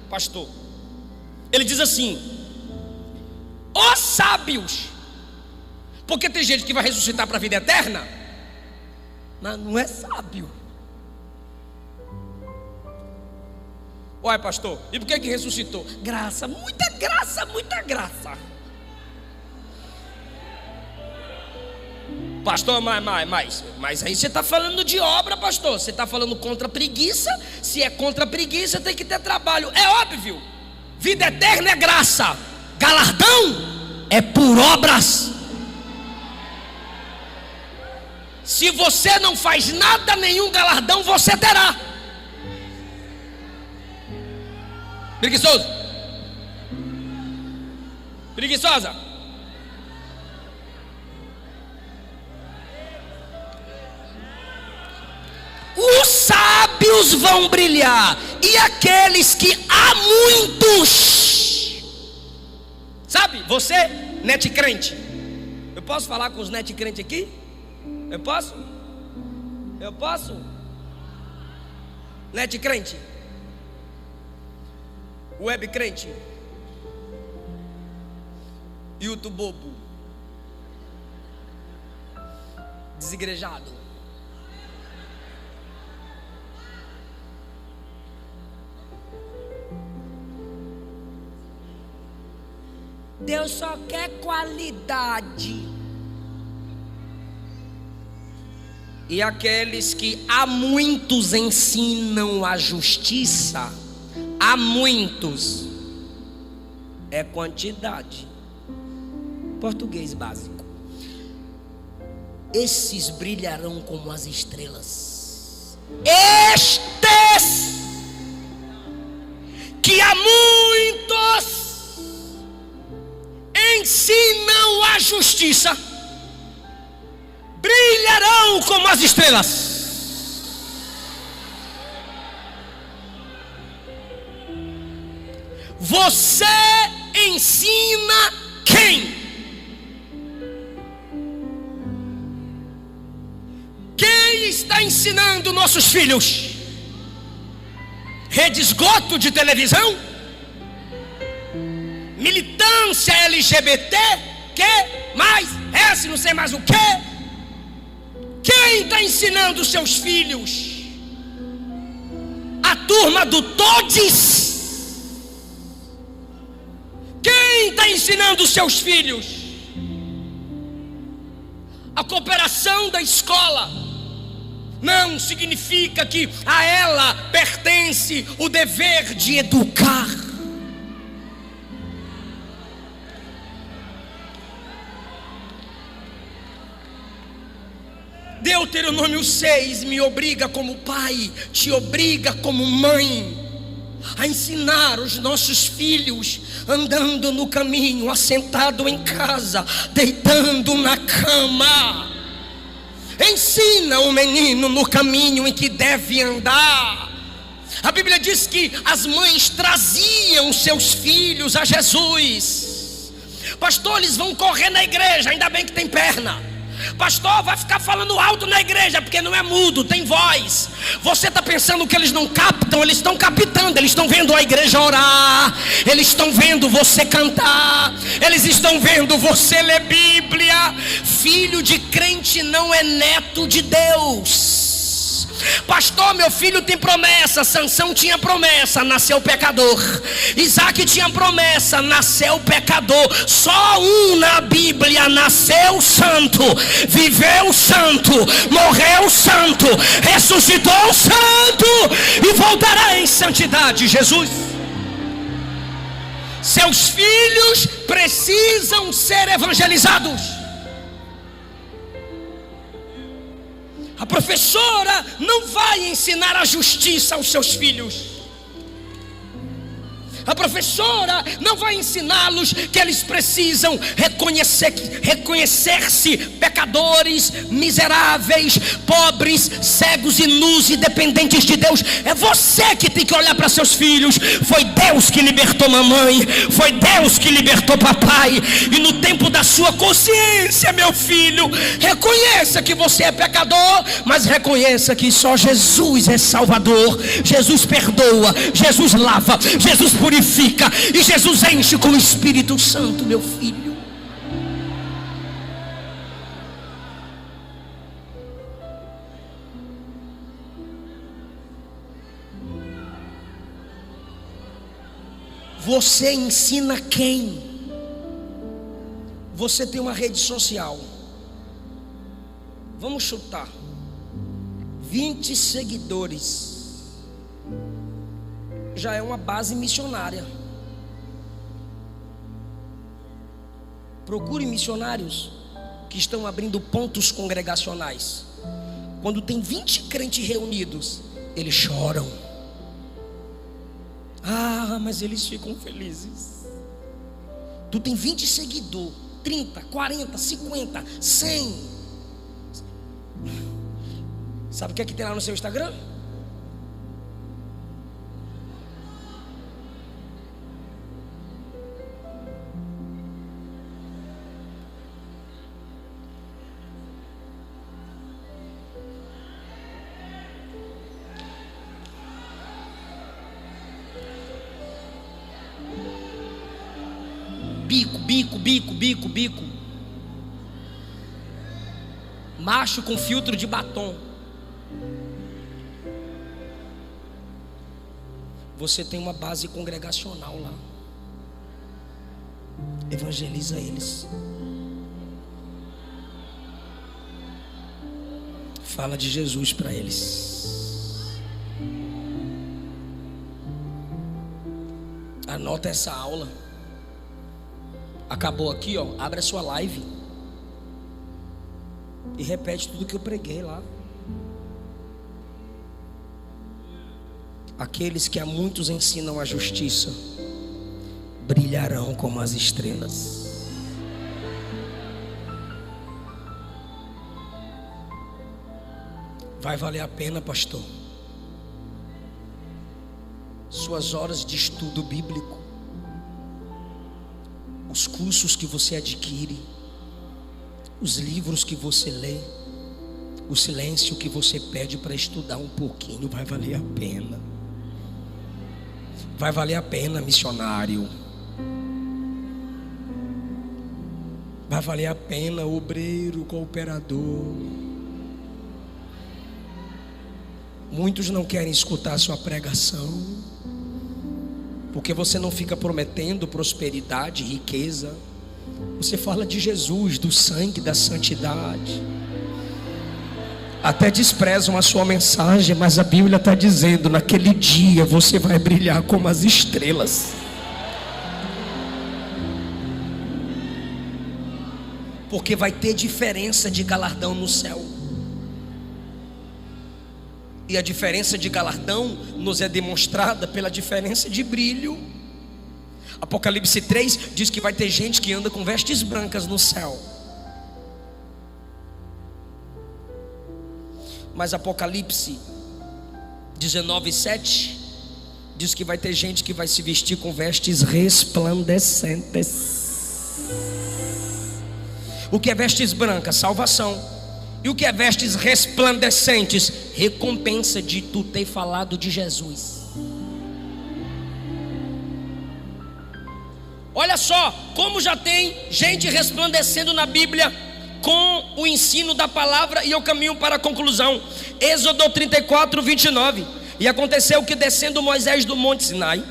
pastor. Ele diz assim: os sábios. Porque tem gente que vai ressuscitar para a vida eterna, mas não é sábio. Uai, pastor, e por que ressuscitou? Graça, muita graça, muita graça. Pastor, mas aí você está falando de obra, pastor. Você está falando contra a preguiça. Se é contra a preguiça, tem que ter trabalho. É óbvio. Vida eterna é graça. Galardão é por obras. Se você não faz nada, nenhum galardão você terá. Preguiçoso? Preguiçosa? Os sábios vão brilhar, e aqueles que há muitos. Sabe, você, net crente. Eu posso falar com os net crente aqui? Eu posso? Eu posso? Net crente? Web crente? YouTube bobo? Desigrejado? Deus só quer qualidade. E aqueles que a muitos ensinam a justiça, a muitos, é quantidade. Português básico. Esses brilharão como as estrelas. Estes que a muitos ensinam a justiça, brilharão como as estrelas. Você ensina quem? Quem está ensinando nossos filhos? Rede esgoto de televisão? Militância LGBT? Que mais? S não sei mais o que? Quem está ensinando seus filhos? A turma do Todes? Quem está ensinando seus filhos? A cooperação da escola não significa que a ela pertence o dever de educar. Deuteronômio 6 me obriga como pai, te obriga como mãe, a ensinar os nossos filhos, andando no caminho, assentado em casa, deitando na cama. Ensina o menino no caminho em que deve andar. A Bíblia diz que as mães traziam seus filhos a Jesus. Pastor, eles vão correr na igreja, ainda bem que tem perna. Pastor, vai ficar falando alto na igreja, porque não é mudo, tem voz. Você está pensando que eles não captam? Eles estão captando, eles estão vendo a igreja orar, eles estão vendo você cantar, eles estão vendo você ler Bíblia. Filho de crente não é neto de Deus. Pastor, meu filho tem promessa. Sansão tinha promessa, nasceu pecador. Isaac tinha promessa, nasceu pecador. Só um na Bíblia nasceu santo, viveu santo, morreu santo, ressuscitou santo e voltará em santidade. Jesus. Seus filhos precisam ser evangelizados. A professora não vai ensinar a justiça aos seus filhos. A professora não vai ensiná-los que eles precisam reconhecer-se pecadores, miseráveis, pobres, cegos e nus e dependentes de Deus. É você que tem que olhar para seus filhos. Foi Deus que libertou mamãe, foi Deus que libertou papai. E no tempo da sua consciência, meu filho, reconheça que você é pecador, mas reconheça que só Jesus é Salvador. Jesus perdoa, Jesus lava, Jesus purifica e Jesus enche com o Espírito Santo, meu filho. Você ensina quem? Você tem uma rede social, vamos chutar, 20 seguidores. Já é uma base missionária. Procure missionários que estão abrindo pontos congregacionais. Quando tem 20 crentes reunidos, eles choram. Ah, mas eles ficam felizes. Tu tem 20 seguidores, 30, 40, 50, 100. Sabe o que é que tem lá no seu Instagram? Bico. Macho com filtro de batom. Você tem uma base congregacional lá. Evangeliza eles. Fala de Jesus para eles. Anota essa aula. Acabou aqui, ó. Abre a sua live e repete tudo que eu preguei lá. Aqueles que a muitos ensinam a justiça brilharão como as estrelas. Vai valer a pena, pastor, suas horas de estudo bíblico, os cursos que você adquire, os livros que você lê, o silêncio que você pede para estudar um pouquinho. Vai valer a pena. Vai valer a pena, missionário. Vai valer a pena, obreiro, cooperador. Muitos não querem escutar a sua pregação, porque você não fica prometendo prosperidade, riqueza. Você fala de Jesus, do sangue, da santidade. Até desprezam a sua mensagem, mas a Bíblia está dizendo: naquele dia você vai brilhar como as estrelas. Porque vai ter diferença de galardão no céu. E a diferença de galardão nos é demonstrada pela diferença de brilho. Apocalipse 3 diz que vai ter gente que anda com vestes brancas no céu. Mas Apocalipse 19:7 diz que vai ter gente que vai se vestir com vestes resplandecentes. O que é vestes brancas? Salvação. E o que é vestes resplandecentes? Recompensa de tu ter falado de Jesus. Olha só como já tem gente resplandecendo na Bíblia com o ensino da palavra. E eu caminho para a conclusão. Êxodo 34:29. E aconteceu que, descendo Moisés do monte Sinai,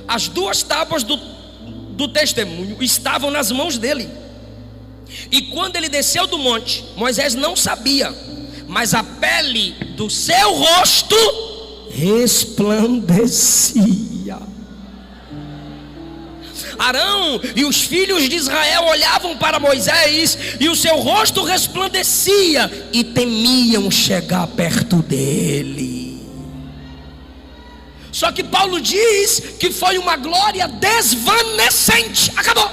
as duas tábuas do testemunho estavam nas mãos dele. E quando ele desceu do monte, Moisés não sabia, mas a pele do seu rosto resplandecia. Arão e os filhos de Israel olhavam para Moisés, e o seu rosto resplandecia, e temiam chegar perto dele. Só que Paulo diz que foi uma glória desvanecente. Acabou.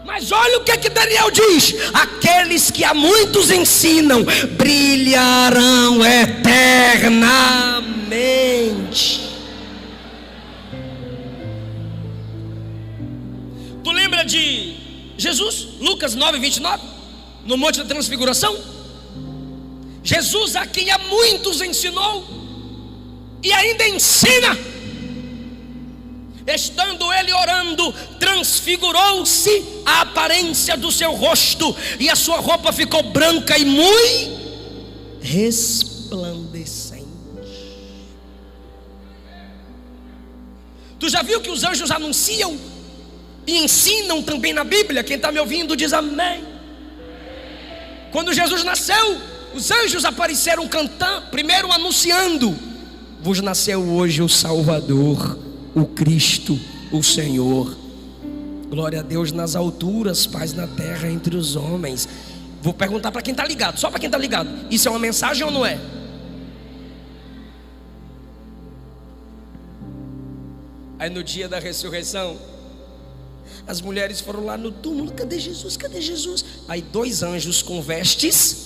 Mas olha o que Daniel diz: aqueles que a muitos ensinam brilharão eternamente. Tu lembra de Jesus? Lucas 9:29, no Monte da Transfiguração. Jesus, a quem a muitos ensinou e ainda ensina, estando ele orando, transfigurou-se a aparência do seu rosto, e a sua roupa ficou branca e muito resplandecente. Tu já viu que os anjos anunciam e ensinam também na Bíblia? Quem está me ouvindo diz amém. Quando Jesus nasceu, os anjos apareceram cantando, primeiro anunciando: vos nasceu hoje o Salvador, o Cristo, o Senhor. Glória a Deus nas alturas, paz na terra entre os homens. Vou perguntar para quem está ligado, só para quem está ligado: isso é uma mensagem ou não é? Aí no dia da ressurreição, as mulheres foram lá no túmulo: cadê Jesus? Cadê Jesus? Aí dois anjos com vestes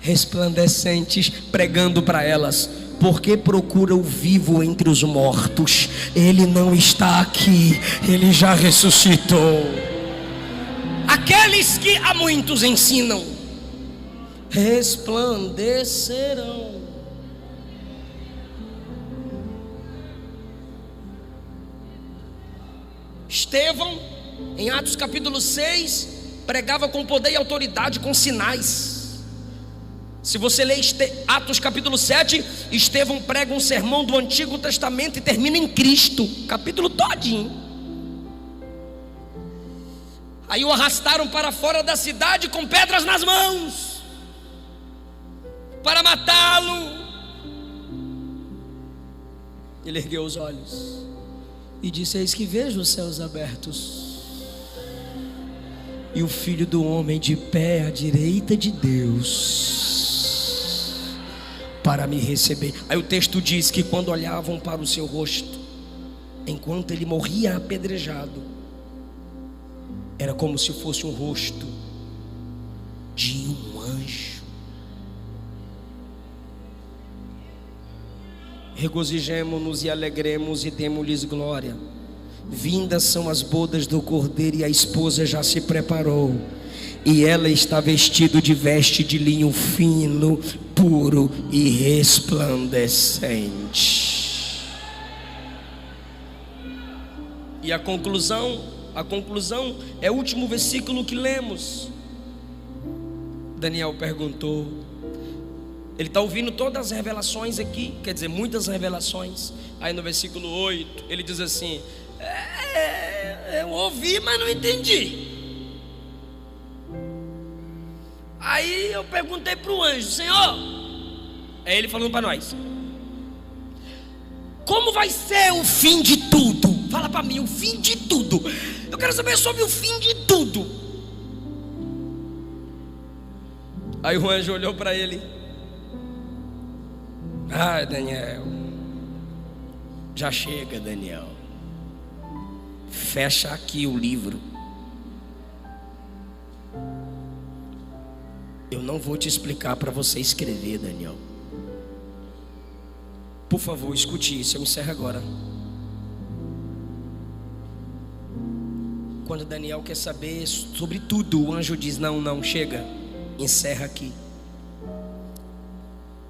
resplandecentes pregando para elas: porque procura o vivo entre os mortos? Ele não está aqui, ele já ressuscitou. Aqueles que a muitos ensinam resplandecerão. Estevão, em Atos capítulo 6, pregava com poder e autoridade, com sinais. Se você ler Atos capítulo 7, Estevão prega um sermão do Antigo Testamento e termina em Cristo, capítulo todinho. Aí o arrastaram para fora da cidade com pedras nas mãos, para matá-lo. Ele ergueu os olhos e disse: eis que vejo os céus abertos e o Filho do Homem de pé à direita de Deus para me receber. Aí o texto diz que quando olhavam para o seu rosto, enquanto ele morria apedrejado, era como se fosse um rosto de um anjo. Regozijemo-nos e alegremos e demos-lhes glória. Vindas são as bodas do Cordeiro e a esposa já se preparou. E ela está vestida de veste de linho fino, puro e resplandecente. E a conclusão é o último versículo que lemos. Daniel perguntou. Ele está ouvindo todas as revelações aqui, quer dizer, muitas revelações. Aí no versículo 8, ele diz assim: eu ouvi, mas não entendi. Aí eu perguntei para o anjo: Senhor, é ele falando para nós, como vai ser o fim de tudo? Fala para mim, o fim de tudo. Eu quero saber sobre o fim de tudo. Aí o anjo olhou para ele: ah, Daniel, já chega, Daniel. Fecha aqui o livro. Eu não vou te explicar para você escrever, Daniel. Por favor, escute isso, eu encerro agora. Quando Daniel quer saber sobre tudo, o anjo diz: não, chega, encerra aqui.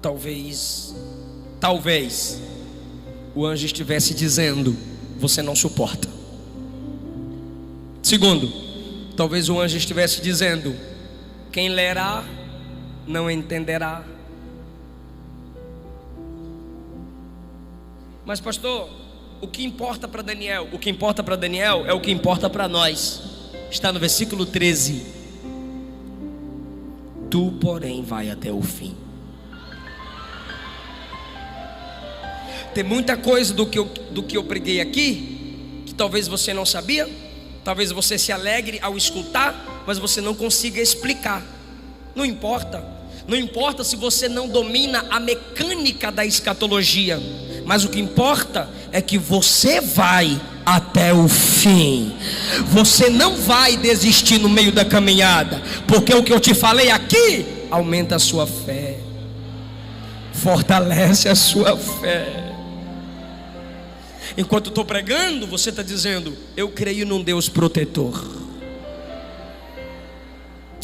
Talvez o anjo estivesse dizendo: você não suporta. Segundo, talvez o anjo estivesse dizendo: quem lerá não entenderá. Mas pastor, o que importa para Daniel? O que importa para Daniel é o que importa para nós. Está no versículo 13: tu, porém, vai até o fim. Tem muita coisa do que eu preguei aqui que talvez você não sabia. Talvez você se alegre ao escutar, mas você não consiga explicar. Não importa se você não domina a mecânica da escatologia, mas o que importa é que você vai até o fim. Você não vai desistir no meio da caminhada, porque o que eu te falei aqui aumenta a sua fé, fortalece a sua fé. Enquanto eu estou pregando, você está dizendo: eu creio num Deus protetor.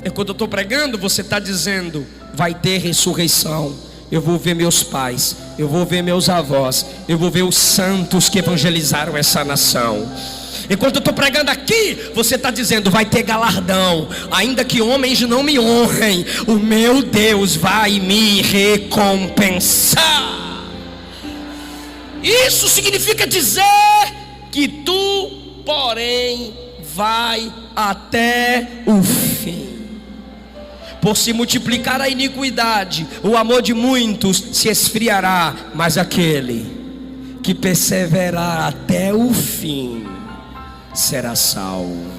Enquanto eu estou pregando, você está dizendo: vai ter ressurreição. Eu vou ver meus pais, eu vou ver meus avós, eu vou ver os santos que evangelizaram essa nação. Enquanto eu estou pregando aqui, você está dizendo: vai ter galardão. Ainda que homens não me honrem, o meu Deus vai me recompensar. Isso significa dizer que tu, porém, vai até o fim. Por se multiplicar a iniquidade, o amor de muitos se esfriará, mas aquele que perseverar até o fim será salvo.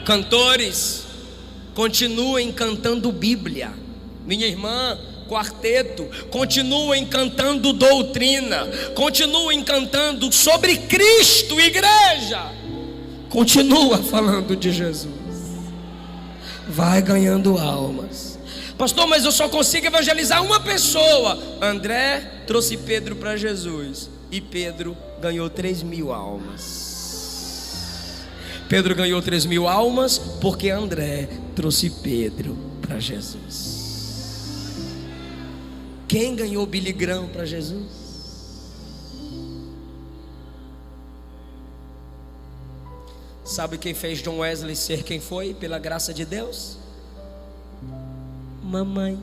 Cantores, continuem cantando Bíblia. Minha irmã, quarteto, continuem cantando doutrina, continuem cantando sobre Cristo, igreja. Continua falando de Jesus. Vai ganhando almas. Pastor, mas eu só consigo evangelizar uma pessoa. André trouxe Pedro para Jesus e Pedro ganhou 3.000 almas. Pedro ganhou 3.000 almas porque André trouxe Pedro para Jesus. Quem ganhou Billy Graham para Jesus? Sabe quem fez John Wesley ser quem foi, pela graça de Deus? Mamãe.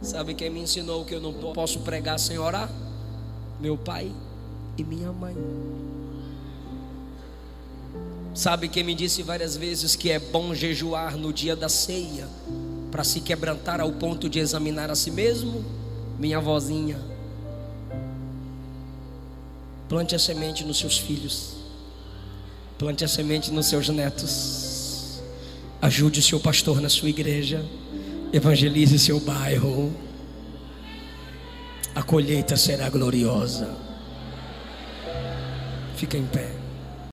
Sabe quem me ensinou que eu não posso pregar sem orar? meu pai e minha mãe. Sabe quem me disse várias vezes que é bom jejuar no dia da ceia para se quebrantar ao ponto de examinar a si mesmo? Minha avózinha. Plante a semente nos seus filhos, plante a semente nos seus netos, ajude o seu pastor na sua igreja, evangelize seu bairro. A colheita será gloriosa. Fica em pé.